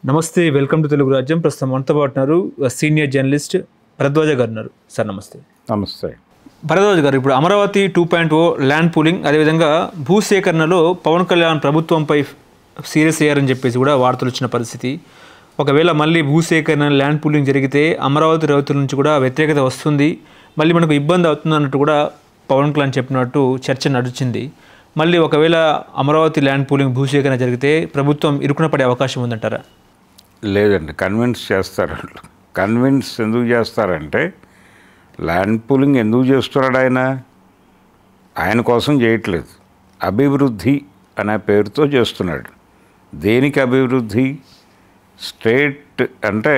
నమస్తే, welcome to Telugu రాజ్యం. ప్రస్తుతం మనతో పాటు ఉన్నారు సీనియర్ జర్నలిస్ట్ భరద్వాజ గారు ఉన్నారు. సార్ నమస్తే. నమస్తే భరద్వాజ గారు, ఇప్పుడు అమరావతి 2.0 ల్యాండ్ పూలింగ్, అదేవిధంగా భూసేకరణలో పవన్ కళ్యాణ్ ప్రభుత్వంపై సీరియస్ అయ్యారని చెప్పేసి కూడా వార్తలు వచ్చిన పరిస్థితి. ఒకవేళ మళ్ళీ భూసేకరణ ల్యాండ్ పూలింగ్ జరిగితే అమరావతి రైతుల నుంచి కూడా వ్యతిరేకత వస్తుంది, మళ్ళీ మనకు ఇబ్బంది అవుతుంది అన్నట్టు కూడా పవన్ కళ్యాణ్ చెప్పినట్టు చర్చ నడిచింది. మళ్ళీ ఒకవేళ అమరావతి ల్యాండ్ పూలింగ్ భూసేకరణ జరిగితే ప్రభుత్వం ఇరుకున పడే అవకాశం ఉందంటారా? లేదండి, కన్విన్స్ చేస్తారు. కన్విన్స్ ఎందుకు చేస్తారంటే, ల్యాండ్ పూలింగ్ ఎందుకు చేస్తున్నాడు ఆయన కోసం చేయట్లేదు, అభివృద్ధి అనే పేరుతో చేస్తున్నాడు. దేనికి అభివృద్ధి? స్టేట్ అంటే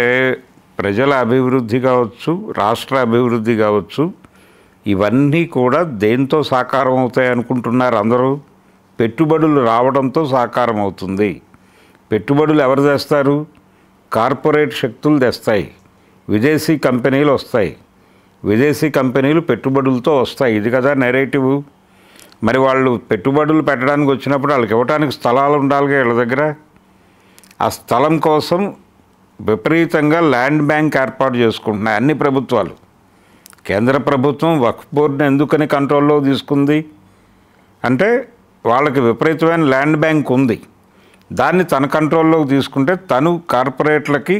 ప్రజల అభివృద్ధి కావచ్చు, రాష్ట్ర అభివృద్ధి కావచ్చు, ఇవన్నీ కూడా దేంతో సాకారం అవుతాయి అనుకుంటున్నారు అందరూ? పెట్టుబడులు రావడంతో సాకారం అవుతుంది. పెట్టుబడులు ఎవరు తెస్తారు? కార్పొరేట్ శక్తులు తెస్తాయి, విదేశీ కంపెనీలు వస్తాయి, విదేశీ కంపెనీలు పెట్టుబడులతో వస్తాయి. ఇది కదా నెరేటివ్. మరి వాళ్ళు పెట్టుబడులు పెట్టడానికి వచ్చినప్పుడు వాళ్ళకి ఇవ్వడానికి స్థలాలు ఉండాలిగా వీళ్ళ దగ్గర. ఆ స్థలం కోసం విపరీతంగా ల్యాండ్ బ్యాంక్ ఏర్పాటు చేసుకుంటున్నాయి అన్ని ప్రభుత్వాలు. కేంద్ర ప్రభుత్వం వక్ఫ్ బోర్డుని ఎందుకని కంట్రోల్లో తీసుకుంది అంటే, వాళ్ళకి విపరీతమైన ల్యాండ్ బ్యాంక్ ఉంది. దాన్ని తన కంట్రోల్లోకి తీసుకుంటే తను కార్పొరేట్లకి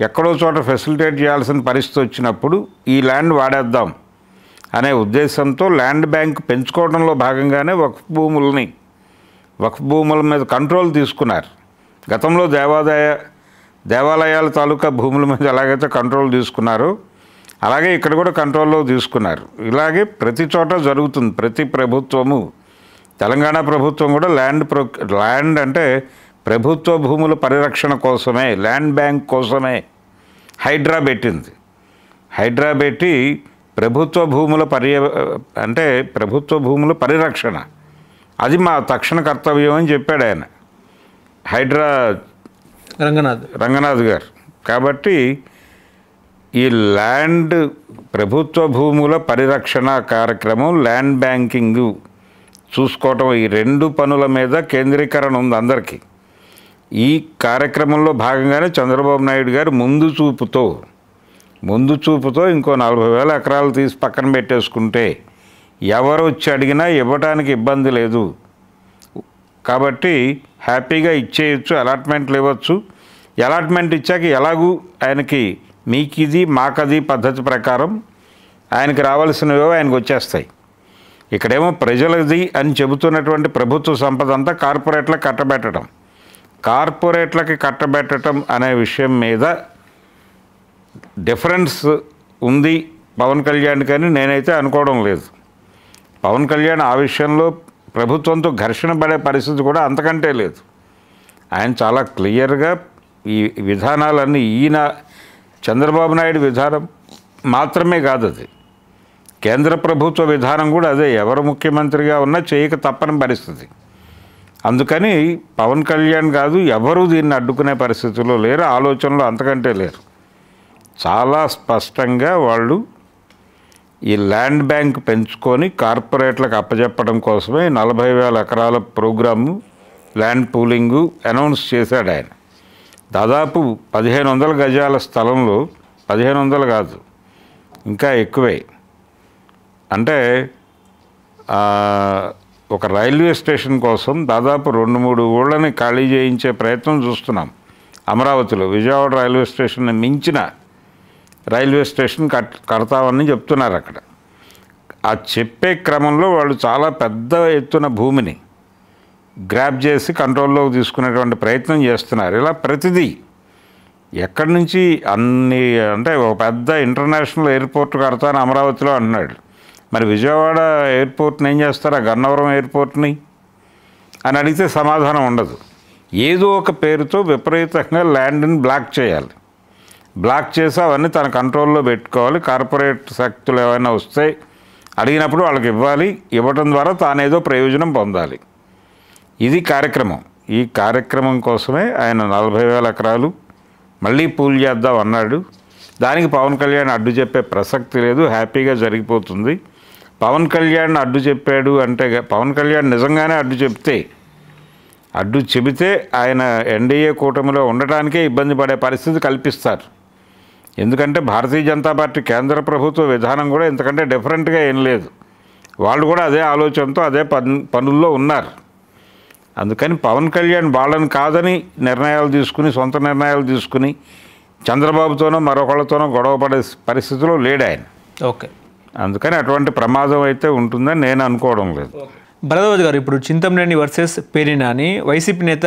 ఎక్కడో చోట ఫెసిలిటేట్ చేయాల్సిన పరిస్థితి వచ్చినప్పుడు ఈ ల్యాండ్ వాడేద్దాం అనే ఉద్దేశంతో ల్యాండ్ బ్యాంక్ పెంచుకోవడంలో భాగంగానే వక్ఫ్ భూముల మీద కంట్రోల్ తీసుకున్నారు. గతంలో దేవాలయాల తాలూకా భూముల మీద ఎలాగైతే కంట్రోల్ తీసుకున్నారో అలాగే ఇక్కడ కూడా కంట్రోల్లో తీసుకున్నారు. ఇలాగే ప్రతి చోట జరుగుతుంది. ప్రతి ప్రభుత్వము, తెలంగాణ ప్రభుత్వం కూడా ల్యాండ్ అంటే ప్రభుత్వ భూముల పరిరక్షణ కోసమే, ల్యాండ్ బ్యాంక్ కోసమే హైడ్రా పెట్టింది. హైడ్రా పెట్టి ప్రభుత్వ భూముల ప్రభుత్వ భూముల పరిరక్షణ, అది మా తక్షణ కర్తవ్యం అని చెప్పాడు ఆయన, హైడ్రా రంగనాథ్ గారు. కాబట్టి ఈ ల్యాండ్ ప్రభుత్వ భూముల పరిరక్షణ కార్యక్రమం, ల్యాండ్ బ్యాంకింగు చూసుకోవటం, ఈ రెండు పనుల మీద కేంద్రీకరణ ఉంది అందరికీ. ఈ కార్యక్రమంలో భాగంగానే చంద్రబాబు నాయుడు గారు ముందు చూపుతో ఇంకో 40,000 ఎకరాలు తీసి పక్కన పెట్టేసుకుంటే ఎవరు వచ్చి అడిగినా ఇవ్వడానికి ఇబ్బంది లేదు కాబట్టి హ్యాపీగా ఇచ్చేయచ్చు, అలాట్మెంట్లు ఇవ్వచ్చు. అలాట్మెంట్ ఇచ్చాక ఎలాగూ ఆయనకి మీకిది మాకది పద్ధతి ప్రకారం ఆయనకి రావాల్సినవో ఆయనకు వచ్చేస్తాయి. ఇక్కడేమో ప్రజలది అని చెబుతున్నటువంటి ప్రభుత్వ సంపద అంతా కార్పొరేట్లకి కట్టబెట్టడం అనే విషయం మీద డిఫరెన్స్ ఉంది పవన్ కళ్యాణ్, కానీ నేనైతే అనుకోవడం లేదు. పవన్ కళ్యాణ్ ఆ విషయంలో ప్రభుత్వంతో ఘర్షణ పడే పరిస్థితి కూడా అంతకంటే లేదు. ఆయన చాలా క్లియర్గా ఈ విధానాలన్నీ, ఈయన చంద్రబాబు నాయుడు విధానం మాత్రమే కాదు, అది కేంద్ర ప్రభుత్వ విధానం కూడా అదే. ఎవరు ముఖ్యమంత్రిగా ఉన్నా చేయక తప్పని పరిస్థితి. అందుకని పవన్ కళ్యాణ్ కాదు, ఎవరూ దీన్ని అడ్డుకునే పరిస్థితుల్లో లేరు, ఆలోచనలో అంతకంటే లేరు. చాలా స్పష్టంగా వాళ్ళు ఈ ల్యాండ్ బ్యాంక్ పెంచుకొని కార్పొరేట్లకు అప్పచెప్పడం కోసమే 40,000 ఎకరాల ప్రోగ్రాము ల్యాండ్ పూలింగు అనౌన్స్ చేశాడు ఆయన. దాదాపు 1,500 గజాల స్థలంలో, 1,500 కాదు ఇంకా ఎక్కువే, అంటే ఒక రైల్వే స్టేషన్ కోసం దాదాపు 2-3 ఊళ్ళని ఖాళీ చేయించే ప్రయత్నం చూస్తున్నాం అమరావతిలో. విజయవాడ రైల్వే స్టేషన్ని మించిన రైల్వే స్టేషన్ కడతామని చెప్తున్నారు అక్కడ. ఆ చెప్పే క్రమంలో వాళ్ళు చాలా పెద్ద ఎత్తున భూమిని గ్రాప్ చేసి కంట్రోల్లోకి తీసుకునేటువంటి ప్రయత్నం చేస్తున్నారు. ఇలా ప్రతిదీ ఎక్కడి నుంచి అన్ని, అంటే ఒక పెద్ద ఇంటర్నేషనల్ ఎయిర్పోర్ట్ కడతాను అమరావతిలో అంటున్నాడు. మరి విజయవాడ ఎయిర్పోర్ట్ని ఏం చేస్తారు, ఆ గన్నవరం ఎయిర్పోర్ట్ని అని అడిగితే సమాధానం ఉండదు. ఏదో ఒక పేరుతో విపరీతంగా ల్యాండ్ని బ్లాక్ చేయాలి. బ్లాక్ చేసి అవన్నీ తన కంట్రోల్లో పెట్టుకోవాలి. కార్పొరేట్ శక్తులు ఏమైనా వస్తే అడిగినప్పుడు వాళ్ళకి ఇవ్వాలి, ఇవ్వడం ద్వారా తానేదో ప్రయోజనం పొందాలి. ఇది కార్యక్రమం. ఈ కార్యక్రమం కోసమే ఆయన 40,000 ఎకరాలు మళ్ళీ పూల్ చేద్దాం అన్నాడు. దానికి పవన్ కళ్యాణ్ అడ్డు చెప్పే ప్రసక్తి లేదు, హ్యాపీగా జరిగిపోతుంది. పవన్ కళ్యాణ్ అడ్డు చెప్పాడు అంటే, పవన్ కళ్యాణ్ నిజంగానే అడ్డు చెప్తే అడ్డు చెబితే ఆయన ఎన్డీఏ కూటమిలో ఉండటానికే ఇబ్బంది పడే పరిస్థితి కల్పిస్తారు. ఎందుకంటే భారతీయ జనతా పార్టీ కేంద్ర ప్రభుత్వ విధానం కూడా ఇంతకంటే డిఫరెంట్గా ఏం లేదు. వాళ్ళు కూడా అదే ఆలోచనతో అదే పనుల్లో ఉన్నారు. అందుకని పవన్ కళ్యాణ్ వాళ్ళని కాదని నిర్ణయాలు తీసుకుని, సొంత నిర్ణయాలు తీసుకుని చంద్రబాబుతోనో మరొకళ్ళతోనో గొడవ పడే పరిస్థితిలో లేడు ఆయన. ఓకే, అందుకని అటువంటి ప్రమాదం అయితే ఉంటుందని నేను అనుకోవడం లేదు. భరద్వాజ్ గారు, ఇప్పుడు చింతమనేని వర్సెస్ పేర్ని నాని, వైసీపీ నేత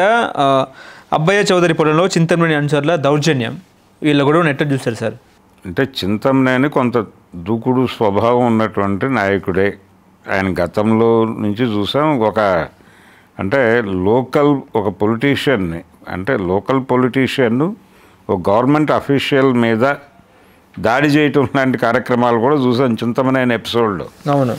అబ్బయ్య చౌదరి పొలంలో చింతమనేని అనుచరుల దౌర్జన్యం, వీళ్ళ కూడా నెట్ట చూస్తారు సార్. అంటే చింతమనేని కొంత దూకుడు స్వభావం ఉన్నటువంటి నాయకుడే. ఆయన గతంలో నుంచి చూసాం. అంటే లోకల్ ఒక పొలిటీషియన్ని, అంటే లోకల్ పొలిటీషియన్ను ఒక గవర్నమెంట్ అఫీషియల్ మీద దాడి చేయటం లాంటి కార్యక్రమాలు కూడా చూసాం చింతమనేని ఎపిసోడ్లో. అవును.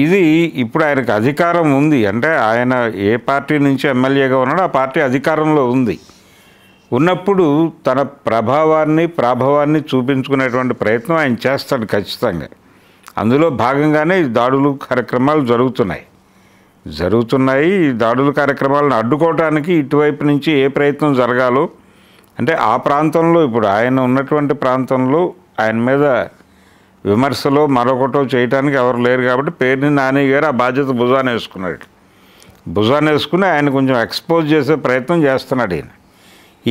ఇది ఇప్పుడు ఆయనకు అధికారం ఉంది, అంటే ఆయన ఏ పార్టీ నుంచి ఎమ్మెల్యేగా ఉన్నాడో ఆ పార్టీ అధికారంలో ఉంది. ఉన్నప్పుడు తన ప్రాభవాన్ని చూపించుకునేటువంటి ప్రయత్నం ఆయన చేస్తాడు ఖచ్చితంగా. అందులో భాగంగానే ఈ దాడులు కార్యక్రమాలు జరుగుతున్నాయి. ఈ దాడుల కార్యక్రమాలను అడ్డుకోవటానికి ఇటువైపు నుంచి ఏ ప్రయత్నం జరగాలో, అంటే ఆ ప్రాంతంలో ఇప్పుడు ఆయన ఉన్నటువంటి ప్రాంతంలో ఆయన మీద విమర్శలో మరొకటో చేయడానికి ఎవరు లేరు కాబట్టి పేర్ని నాని గారు ఆ బాధ్యత భుజాన్ని వేసుకుని ఆయన కొంచెం ఎక్స్పోజ్ చేసే ప్రయత్నం చేస్తున్నాడు. ఈయన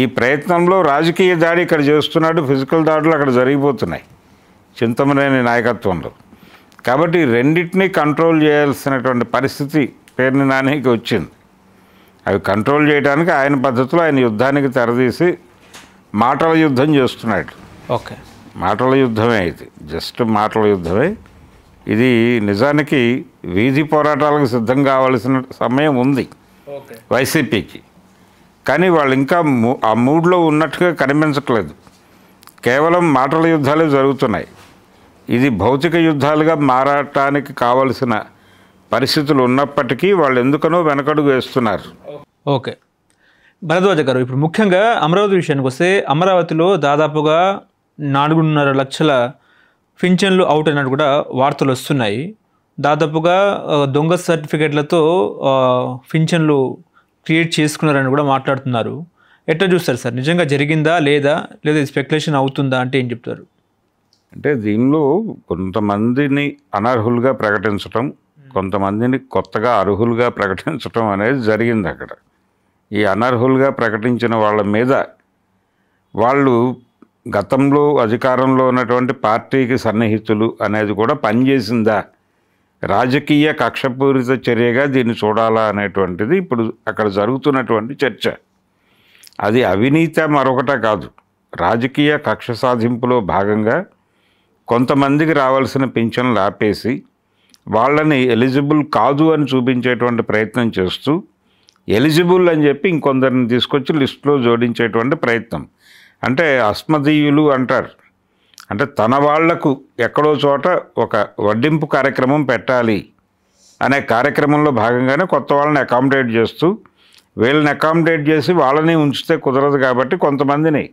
ఈ ప్రయత్నంలో రాజకీయ దాడి ఇక్కడ చేస్తున్నాడు, ఫిజికల్ దాడులు అక్కడ జరిగిపోతున్నాయి చింతమనేని నాయకత్వంలో. కాబట్టి రెండింటినీ కంట్రోల్ చేయాల్సినటువంటి పరిస్థితి పేర్ని నానికి వచ్చింది. అవి కంట్రోల్ చేయడానికి ఆయన పద్ధతిలో ఆయన యుద్ధానికి తెరదీసి మాటల యుద్ధం చేస్తున్నాడు. ఓకే, మాటల యుద్ధమే ఇది, జస్ట్ మాటల యుద్ధమే ఇది. నిజానికి వీధి పోరాటాలకు సిద్ధం కావాల్సిన సమయం ఉంది వైసీపీకి. కానీ వాళ్ళు ఇంకా ఆ మూడ్లో ఉన్నట్టుగా కనిపించట్లేదు. కేవలం మాటల యుద్ధాలే జరుగుతున్నాయి. ఇది భౌతిక యుద్ధాలుగా మారటానికి కావలసిన పరిస్థితులు ఉన్నప్పటికీ వాళ్ళు ఎందుకనో వెనకడుగు వేస్తున్నారు. ఓకే, భరద్వాజ గారు, ఇప్పుడు ముఖ్యంగా అమరావతి విషయానికి వస్తే అమరావతిలో దాదాపుగా 4.5 లక్షల పింఛన్లు అవుట్ అయినట్టు కూడా వార్తలు వస్తున్నాయి. దాదాపుగా దొంగ సర్టిఫికేట్లతో పింఛన్లు క్రియేట్ చేసుకున్నారని కూడా మాట్లాడుతున్నారు. ఎట్లా చూస్తారు సార్, నిజంగా జరిగిందా లేదా స్పెక్యులేషన్ అవుతుందా అంటే ఏం చెప్తారు? అంటే దీనిలో కొంతమందిని అనర్హులుగా ప్రకటించటం, కొంతమందిని కొత్తగా అర్హులుగా ప్రకటించటం అనేది జరిగింది అక్కడ. ఈ అనర్హులుగా ప్రకటించిన వాళ్ళ మీద వాళ్ళు గతంలో అధికారంలో ఉన్నటువంటి పార్టీకి సన్నిహితులు అనేది కూడా పనిచేసిందా, రాజకీయ కక్షపూరిత చర్యగా దీన్ని చూడాలా అనేటువంటిది ఇప్పుడు అక్కడ జరుగుతున్నటువంటి చర్చ. అది అవినీతి మరొకట కాదు, రాజకీయ కక్ష సాధింపులో భాగంగా కొంతమందికి రావాల్సిన పింఛన్లు ఆపేసి వాళ్ళని ఎలిజిబుల్ కాదు అని చూపించేటువంటి ప్రయత్నం చేస్తూ, ఎలిజిబుల్ అని చెప్పి ఇంకొందరిని తీసుకొచ్చి లిస్టులో జోడించేటువంటి ప్రయత్నం. అంటే అస్మదీయులు అంటారు, అంటే తన వాళ్లకు ఎక్కడో చోట ఒక వడ్డింపు కార్యక్రమం పెట్టాలి అనే కార్యక్రమంలో భాగంగానే కొత్త వాళ్ళని అకామిడేట్ చేస్తూ, వీళ్ళని అకామిడేట్ చేసి వాళ్ళని ఉంచితే కుదరదు కాబట్టి కొంతమందిని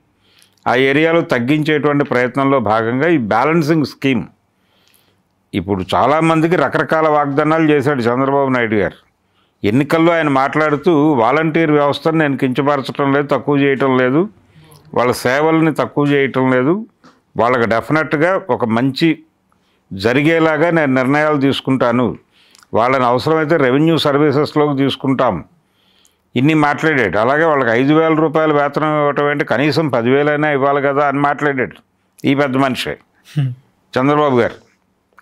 ఆ ఏరియాలో తగ్గించేటువంటి ప్రయత్నంలో భాగంగా ఈ బ్యాలెన్సింగ్ స్కీమ్. ఇప్పుడు చాలామందికి రకరకాల వాగ్దానాలు చేశాడు చంద్రబాబు నాయుడు గారు. ఎన్నికల్లో ఆయన మాట్లాడుతూ వాలంటీర్ వ్యవస్థను నేను కించపరచడం లేదు, తక్కువ చేయటం లేదు, వాళ్ళ సేవల్ని తక్కువ చేయటం లేదు, వాళ్ళకి డెఫినెట్గా ఒక మంచి జరిగేలాగా నేను నిర్ణయాలు తీసుకుంటాను, వాళ్ళని అవసరమైతే రెవెన్యూ సర్వీసెస్లోకి తీసుకుంటాం, ఇన్ని మాట్లాడాడు. అలాగే వాళ్ళకి 5,000 రూపాయల వేతనం ఇవ్వటం అంటే కనీసం 10,000 ఇవ్వాలి కదా అని మాట్లాడాడు ఈ పెద్ద మనిషి చంద్రబాబు గారు.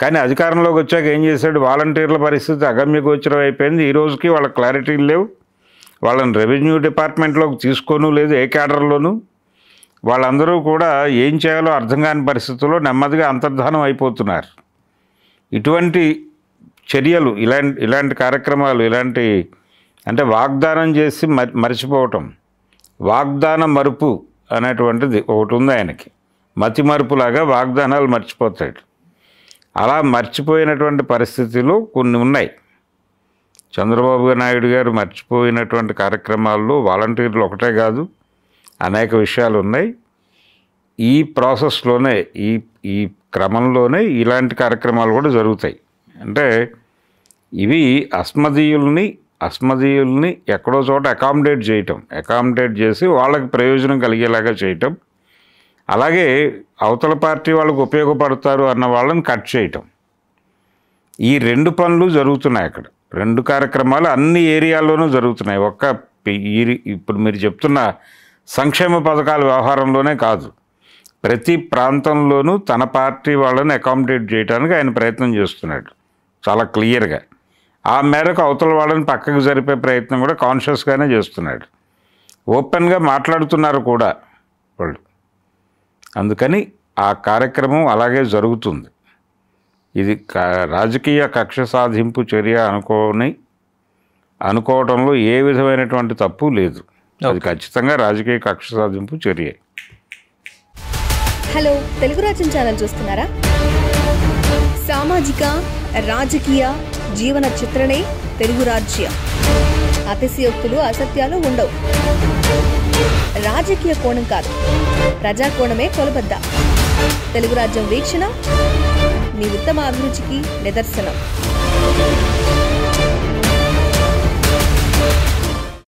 కానీ అధికారంలోకి వచ్చాక ఏం చేశాడు, వాలంటీర్ల పరిస్థితి అగమ్యగోచరం అయిపోయింది. ఈ రోజుకి వాళ్ళకి క్లారిటీలు లేవు, వాళ్ళని రెవెన్యూ డిపార్ట్మెంట్లోకి తీసుకోను లేదు ఏ క్యాడర్లోనూ. వాళ్ళందరూ కూడా ఏం చేయాలో అర్థం కాని పరిస్థితుల్లో నెమ్మదిగా అంతర్ధానం అయిపోతున్నారు. ఇటువంటి చర్యలు, ఇలాంటి కార్యక్రమాలు, ఇలాంటి అంటే వాగ్దానం చేసి మర్చిపోవటం, వాగ్దాన మరుపు అనేటువంటిది ఒకటి ఉంది ఆయనకి. మతి మరుపులాగా వాగ్దానాలు మర్చిపోతాడు. అలా మర్చిపోయినటువంటి పరిస్థితులు కొన్ని ఉన్నాయి. చంద్రబాబు నాయుడు గారు మర్చిపోయినటువంటి కార్యక్రమాల్లో వాలంటీర్లు ఒకటే కాదు, అనేక విషయాలు ఉన్నాయి. ఈ ప్రాసెస్లోనే ఈ క్రమంలోనే ఇలాంటి కార్యక్రమాలు కూడా జరుగుతాయి. అంటే ఇవి అస్మదీయుల్ని అస్మదీయుల్ని ఎక్కడో చోట అకామిడేట్ చేసి వాళ్ళకి ప్రయోజనం కలిగేలాగా చేయటం, అలాగే అవతల పార్టీ వాళ్ళకు ఉపయోగపడతారు అన్న వాళ్ళని కట్ చేయటం. ఈ 2 పనులు జరుగుతున్నాయి అక్కడ. 2 కార్యక్రమాలు అన్ని ఏరియాల్లోనూ జరుగుతున్నాయి. ఇప్పుడు మీరు చెప్తున్న సంక్షేమ పథకాల వ్యవహారంలోనే కాదు, ప్రతి ప్రాంతంలోనూ తన పార్టీ వాళ్ళని అకామిడేట్ చేయడానికి ఆయన ప్రయత్నం చేస్తున్నాడు చాలా క్లియర్గా. ఆ మేరకు అవతల వాళ్ళని పక్కకు జరిపే ప్రయత్నం కూడా కాన్షియస్గానే చేస్తున్నాడు. ఓపెన్గా మాట్లాడుతున్నారు కూడా వాళ్ళు. అందుకని ఆ కార్యక్రమం అలాగే జరుగుతుంది. ఇది రాజకీయ కక్ష సాధింపు చర్య అనుకోవడంలో ఏ విధమైనటువంటి తప్పు లేదు. అది ఖచ్చితంగా రాజకీయ కక్ష సాధింపు చర్య. హలో, తెలుగు రాజ్యం ఛానల్ చూస్తున్నారా? సామాజిక రాజకీయ జీవన చిత్రణే తెలుగు రాజ్యం. అతిశయోక్తులు అసత్యాలు ఉండవు. రాజకీయ కోణం కాదు, ప్రజా కోణమే కొలబద్ద. తెలుగు రాజ్యం వీక్షణ మీ ఉత్తమ అభిరుచికి నిదర్శనం.